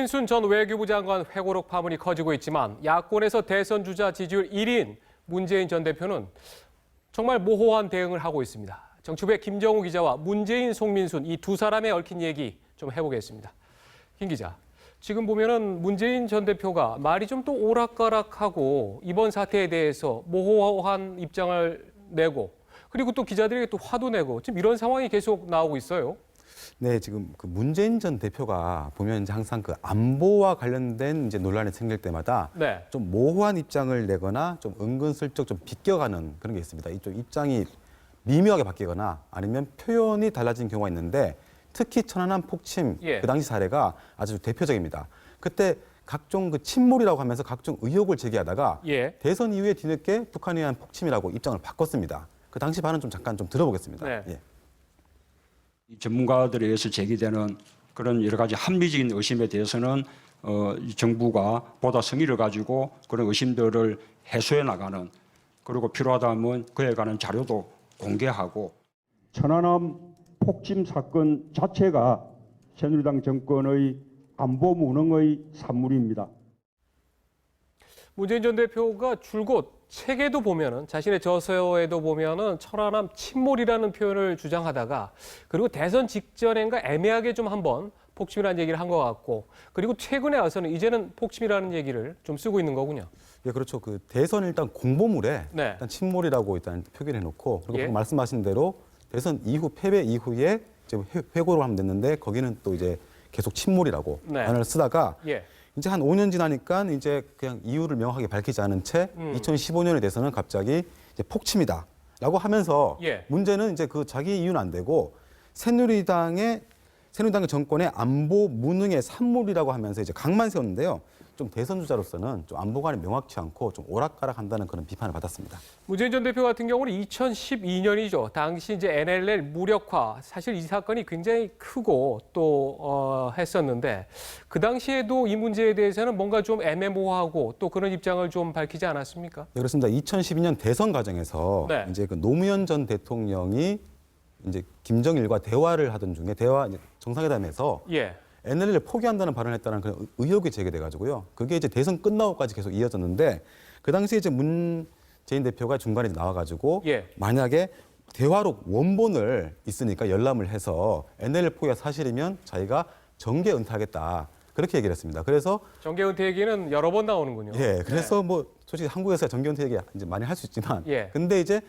송민순 전 외교부 장관 회고록 파문이 커지고 있지만 야권에서 대선 주자 지지율 1위인 문재인 전 대표는 정말 모호한 대응을 하고 있습니다. 정치부의 김정우 기자와 문재인, 송민순 이 두 사람의 얽힌 얘기 좀 해보겠습니다. 김 기자, 지금 보면은 문재인 전 대표가 말이 좀 또 오락가락하고 이번 사태에 대해서 모호한 입장을 내고 그리고 또 기자들에게 또 화도 내고 지금 이런 상황이 계속 나오고 있어요. 네, 지금 그 문재인 전 대표가 보면 이제 항상 그 안보와 관련된 이제 논란이 생길 때마다 네. 좀 모호한 입장을 내거나 좀 은근슬쩍 좀 비껴가는 그런 게 있습니다. 이쪽 입장이 미묘하게 바뀌거나 아니면 표현이 달라진 경우가 있는데 특히 천안함 폭침 그 당시 사례가 아주 대표적입니다. 그때 각종 그 침몰이라고 하면서 각종 의혹을 제기하다가 대선 이후에 뒤늦게 북한에 의한 폭침이라고 입장을 바꿨습니다. 그 당시 발언 좀 잠깐 좀 들어보겠습니다. 네. 예. 이 전문가들에 의해서 제기되는 그런 여러 가지 합리적인 의심에 대해서는 이 정부가 보다 성의를 가지고 그런 의심들을 해소해 나가는, 그리고 필요하다면 그에 관한 자료도 공개하고. 천안함 폭침 사건 자체가 새누리당 정권의 안보 무능의 산물입니다. 문재인 전 대표가 줄곧 책에도 보면은 자신의 저서에도 보면은 천안함 침몰이라는 표현을 주장하다가 그리고 대선 직전인가 애매하게 좀 한번 폭침이라는 얘기를 한 것 같고 그리고 최근에 와서는 이제는 폭침이라는 얘기를 좀 쓰고 있는 거군요. 예, 그렇죠. 그 대선 일단 공보물에 네. 일단 침몰이라고 일단 표기를 해놓고 그리고 예. 방금 말씀하신 대로 대선 이후 패배 이후에 이제 회고를 하면 됐는데 거기는 또 이제 계속 침몰이라고 네. 단어를 쓰다가 예. 이제 한 5년 지나니까 이제 그냥 이유를 명확하게 밝히지 않은 채 2015년에 대해서는 갑자기 이제 폭침이다라고 하면서 예. 문제는 이제 그 자기 이유는 안 되고 새누리당의 정권의 안보 무능의 산물이라고 하면서 이제 각만 세웠는데요. 좀 대선 주자로서는 좀 안보관이 명확치 않고 좀 오락가락한다는 그런 비판을 받았습니다. 문재인 전 대표 같은 경우는 2012년이죠. 당시 이제 NLL 무력화 사실 이 사건이 굉장히 크고 또 했었는데 그 당시에도 이 문제에 대해서는 뭔가 좀 애매모호하고 또 그런 입장을 좀 밝히지 않았습니까? 네, 그렇습니다. 2012년 대선 과정에서 네. 이제 그 노무현 전 대통령이 이제 김정일과 대화를 하던 중에 정상회담에서 예. NLL을 포기한다는 발언을 했다는 그런 의혹이 제기돼가지고요. 그게 이제 대선 끝나고까지 계속 이어졌는데 그 당시에 이제 문재인 대표가 중간에 나와가지고 만약에 대화록 원본을 있으니까 열람을 해서 NLL 포기가 사실이면 자기가 정계 은퇴하겠다 그렇게 얘기를 했습니다. 그래서 정계 은퇴 얘기는 여러 번 나오는군요. 예, 그래서 뭐 솔직히 한국에서 정계 은퇴 얘기 이제 많이 할 수 있지만, 예. 근데 이제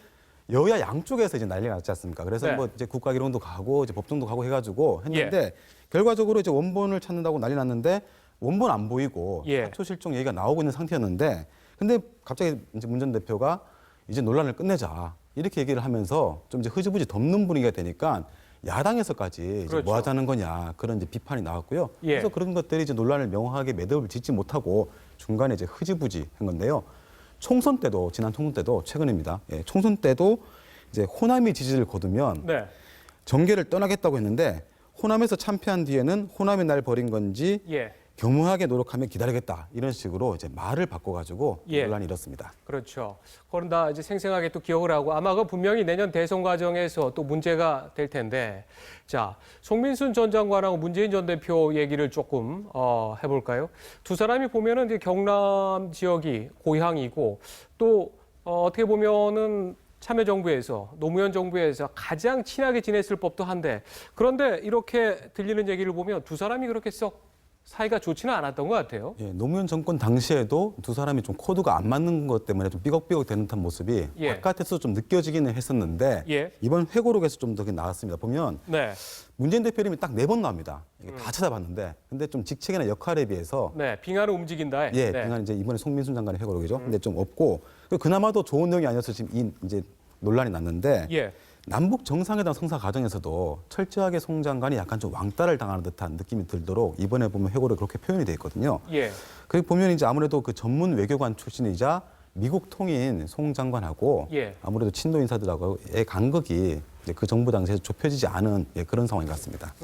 여야 양쪽에서 이제 난리가 났지 않습니까? 그래서 네. 뭐 이제 국가기록원도 가고 이제 법정도 가고 해가지고 했는데 결과적으로 이제 원본을 찾는다고 난리 났는데 원본 안 보이고 사초 실종 얘기가 나오고 있는 상태였는데, 근데 갑자기 이제 문 전 대표가 이제 논란을 끝내자 이렇게 얘기를 하면서 좀 이제 흐지부지 덮는 분위기가 되니까 야당에서까지 이제 뭐 하자는 거냐 그런 이제 비판이 나왔고요. 그래서 그런 것들이 이제 논란을 명확하게 매듭을 짓지 못하고 중간에 이제 흐지부지 한 건데요. 총선 때도 지난 총선 때도 최근입니다. 예, 총선 때도 이제 호남이 지지를 거두면 정계를 떠나겠다고 했는데 호남에서 참패한 뒤에는 호남이 날 버린 건지 겸허하게 노력하며 기다리겠다 이런 식으로 이제 말을 바꿔가지고 논란이 일었습니다. 그렇죠. 그건 다 이제 생생하게 또 기억을 하고 아마 그 분명히 내년 대선 과정에서 또 문제가 될 텐데, 자 송민순 전 장관하고 문재인 전 대표 얘기를 조금 해볼까요? 두 사람이 보면은 이제 경남 지역이 고향이고 또 어떻게 보면은 참여정부에서 노무현 정부에서 가장 친하게 지냈을 법도 한데 그런데 이렇게 들리는 얘기를 보면 두 사람이 그렇게 썩 사이가 좋지는 않았던 것 같아요. 예, 노무현 정권 당시에도 두 사람이 좀 코드가 안 맞는 것 때문에 좀 삐걱삐걱 되는 듯한 모습이 바깥에서 좀 느껴지기는 했었는데 이번 회고록에서 좀 더 나왔습니다. 보면 문재인 대표 이름이 딱 4번 나옵니다. 이게 다 찾아봤는데 근데 좀 직책이나 역할에 비해서 빙하는 움직인다. 빙하는 이제 이번에 송민순 장관의 회고록이죠. 근데 좀 없고 그나마도 좋은 내용이 아니어서 지금 이제 논란이 났는데 남북 정상회담 성사 과정에서도 철저하게 송 장관이 약간 좀 왕따를 당하는 듯한 느낌이 들도록 이번에 보면 회고록에 그렇게 표현이 돼 있거든요. 거기 보면 이제 아무래도 그 전문 외교관 출신이자 미국 통인 송 장관하고 아무래도 친노 인사들하고의 간극이 이제 그 정부 당시에 좁혀지지 않은 그런 상황인 것 같습니다.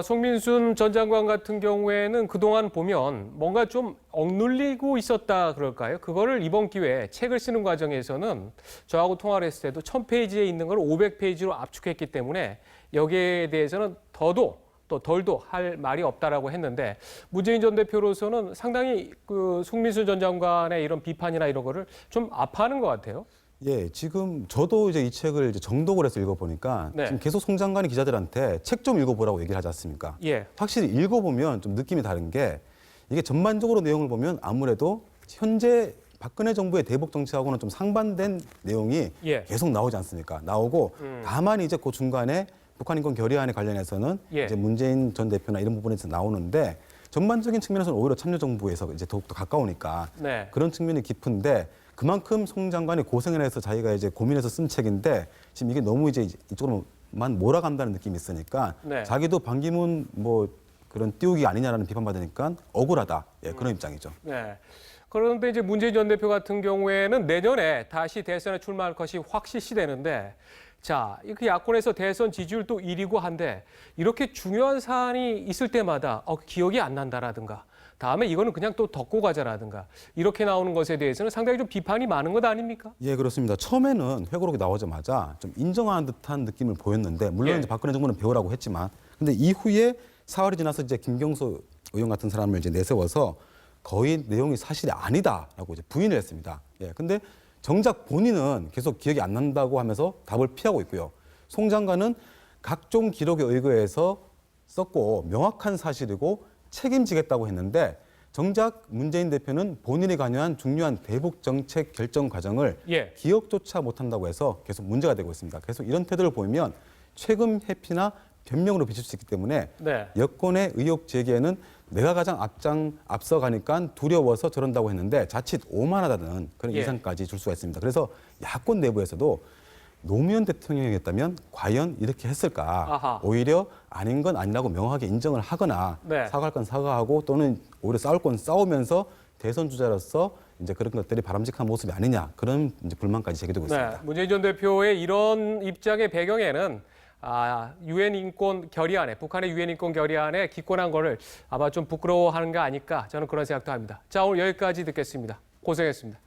송민순 전 장관 같은 경우에는 그동안 보면 뭔가 좀 억눌리고 있었다 그럴까요? 그거를 이번 기회에 책을 쓰는 과정에서는 저하고 통화를 했을 때도 1000페이지에 있는 걸 500페이지로 압축했기 때문에 여기에 대해서는 더도 또 덜도 할 말이 없다라고 했는데 문재인 전 대표로서는 상당히 그 송민수 전 장관의 이런 비판이나 이런 거를 좀 아파하는 것 같아요. 예, 지금 저도 이제 이 책을 이제 정독을 해서 읽어보니까 네. 지금 계속 송 장관이 기자들한테 책 좀 읽어보라고 얘기를 하지 않습니까? 예. 확실히 읽어보면 좀 느낌이 다른 게 이게 전반적으로 내용을 보면 아무래도 현재 박근혜 정부의 대북 정책하고는 좀 상반된 내용이 예. 계속 나오지 않습니까? 나오고 다만 이제 그 중간에 북한 인권 결의안에 관련해서는 예. 이제 문재인 전 대표나 이런 부분에서 나오는데 전반적인 측면에서는 오히려 참여정부에서 이제 더욱더 가까우니까 네. 그런 측면이 깊은데 그만큼 송 장관이 고생을 해서 자기가 이제 고민해서 쓴 책인데 지금 이게 너무 이제 이쪽으로만 몰아간다는 느낌이 있으니까 네. 자기도 반기문 뭐 그런 띄우기 아니냐라는 비판받으니까 억울하다. 예, 그런 입장이죠. 네. 그런데 이제 문재인 전 대표 같은 경우에는 내년에 다시 대선에 출마할 것이 확실시되는데 자, 그 야권에서 대선 지지율 또 1위고 한데 이렇게 중요한 사안이 있을 때마다 기억이 안 난다라든가 다음에 이거는 그냥 또 덮고 가자라든가 이렇게 나오는 것에 대해서는 상당히 좀 비판이 많은 것 아닙니까? 예, 그렇습니다. 처음에는 회고록이 나오자마자 좀 인정하는 듯한 느낌을 보였는데 물론 예. 이제 박근혜 정부는 배우라고 했지만 근데 이후에 사흘이 지나서 이제 김경수 의원 같은 사람을 이제 내세워서 거의 내용이 사실이 아니다라고 이제 부인을 했습니다. 예, 근데 정작 본인은 계속 기억이 안 난다고 하면서 답을 피하고 있고요. 송 장관은 각종 기록에 의거해서 썼고 명확한 사실이고 책임지겠다고 했는데 정작 문재인 대표는 본인이 관여한 중요한 대북 정책 결정 과정을 예. 기억조차 못한다고 해서 계속 문제가 되고 있습니다. 계속 이런 태도를 보이면 최근 회피나 변명으로 비칠 수 있기 때문에 네. 여권의 의혹 제기에는 내가 가장 앞서가니까 두려워서 저런다고 했는데 자칫 오만하다는 그런 예. 인상까지 줄 수가 있습니다. 그래서 야권 내부에서도 노무현 대통령이었다면 과연 이렇게 했을까? 아하. 오히려 아닌 건 아니라고 명확하게 인정을 하거나 네. 사과할 건 사과하고 또는 오히려 싸울 건 싸우면서 대선 주자로서 이제 그런 것들이 바람직한 모습이 아니냐 그런 이제 불만까지 제기되고 네. 있습니다. 문재인 전 대표의 이런 입장의 배경에는 유엔 인권 결의안에 북한의 유엔 인권 결의안에 기권한 거를 아마 좀 부끄러워하는 게 아닐까 저는 그런 생각도 합니다. 자, 오늘 여기까지 듣겠습니다. 고생했습니다.